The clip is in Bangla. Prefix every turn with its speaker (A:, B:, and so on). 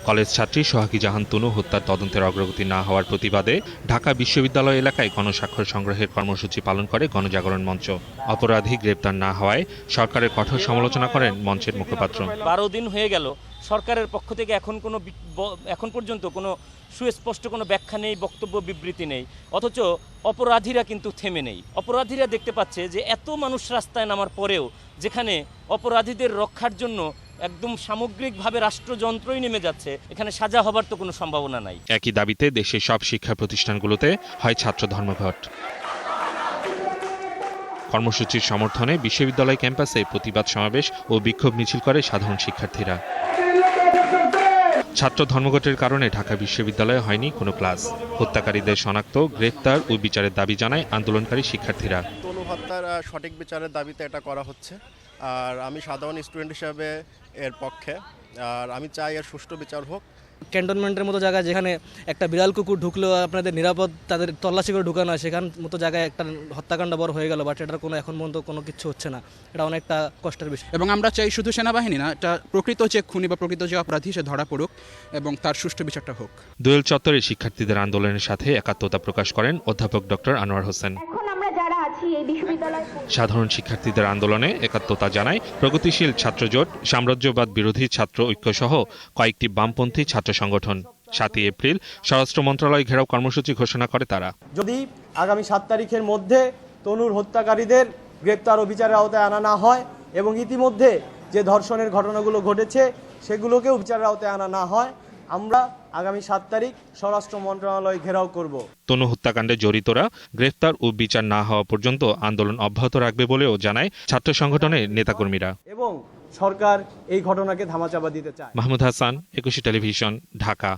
A: কলেজ ছাত্রী সোহাগী জাহান তনু হত্যার তদন্তের অগ্রগতি না হওয়ার প্রতিবাদে ঢাকা বিশ্ববিদ্যালয় এলাকায় গণস্বাক্ষর সংগ্রহের কর্মসূচি পালন করে গণজাগরণ মঞ্চ। অপরাধী গ্রেপ্তার না হওয়ায় সরকারের কঠোর সমালোচনা করেন মঞ্চের মুখপাত্র।
B: 12 দিন হয়ে গেল, সরকারের পক্ষ থেকে এখন পর্যন্ত কোনো সুস্পষ্ট কোনো ব্যাখ্যা নেই, বক্তব্য বিবৃতি নেই, অথচ অপরাধীরা কিন্তু থেমে নেই। অপরাধীরা দেখতে পাচ্ছে যে এত মানুষ রাস্তায় নামার পরেও যেখানে অপরাধীদের রক্ষার জন্য একদম সামগ্রিকভাবে রাষ্ট্রযন্ত্রই নেমে যাচ্ছে, এখানে সাজা হবার তো কোনো সম্ভাবনা নাই।
A: একই দাবিতে দেশের সব শিক্ষা প্রতিষ্ঠানগুলোতে হয় ছাত্র ধর্মঘট। কর্মসূচির সমর্থনে বিশ্ববিদ্যালয় ক্যাম্পাসে প্রতিবাদ সমাবেশ ও বিক্ষোভ মিছিল করে সাধারণ শিক্ষার্থীরা। ছাত্র ধর্মঘটের কারণে ঢাকা বিশ্ববিদ্যালয়ে হয়নি কোনো ক্লাস। হত্যাকারীদের শনাক্ত, গ্রেফতার ও বিচারের দাবি জানায় আন্দোলনকারী শিক্ষার্থীরা।
C: তনু হত্যার সঠিক বিচারের দাবিতে এটা করা হচ্ছে, আর আমি সাধারণ স্টুডেন্ট হিসাবে এর পক্ষে, আর আমি চাই এর সুষ্ঠু বিচার হোক।
D: ক্যান্টনমেন্টের মতো জায়গায় যেখানে একটা বিড়াল কুকুর ঢুকলেও আপনাদের নিরাপদ তাদের তল্লাশি করে ঢুকানো হয়, সেখান মতো জায়গায় একটা হত্যাকাণ্ড বড় হয়ে গেল, বাট এটার কোনো এখন পর্যন্ত কোনো কিছু হচ্ছে না। এটা অনেকটা কষ্টের বিষয়।
E: এবং আমরা চাই শুধু সেনাবাহিনী না, এটা প্রকৃত যে খুনি বা প্রকৃত যে অপরাধী সে ধরা পড়ুক এবং তার সুষ্ঠু বিচারটা হোক।
A: দোয়েল চত্বরে শিক্ষার্থীদের আন্দোলনের সাথে একাত্মতা প্রকাশ করেন অধ্যাপক ডক্টর আনোয়ার হোসেন। সাধারণ শিক্ষার্থীদের আন্দোলনে একাত্মতা জানায় প্রগতিশীল ছাত্রজোট, সাম্রাজ্যবাদ বিরোধী ছাত্র ঐক্য সহ কয়েকটি বামপন্থী ছাত্র সংগঠন। 7 এপ্রিল স্বরাষ্ট্র মন্ত্রণালয় ঘেরাও কর্মসূচি ঘোষণা করে তারা।
F: যদি আগামী 7 তারিখের মধ্যে তনুর হত্যাকারীদের গ্রেপ্তার ও বিচারের আওতায় আনা না হয় এবং ইতিমধ্যে যে ধর্ষণের ঘটনাগুলো ঘটেছে সেগুলোকেও বিচারের আওতায় আনা না হয়, আমরা আগামী 7 তারিখ স্বরাষ্ট্র মন্ত্রণালয় ঘেরাও করব।
A: তনু হত্যাকাণ্ডে জড়িতরা গ্রেফতার ও বিচার না হওয়া পর্যন্ত আন্দোলন অব্যাহত রাখবে বলেও জানায় ছাত্র সংগঠনের নেতাকর্মীরা।
F: এবং সরকার এই ঘটনাকে ধামাচাপা দিতে চায়।
A: মাহমুদ হাসান, 21 টেলিভিশন, ঢাকা।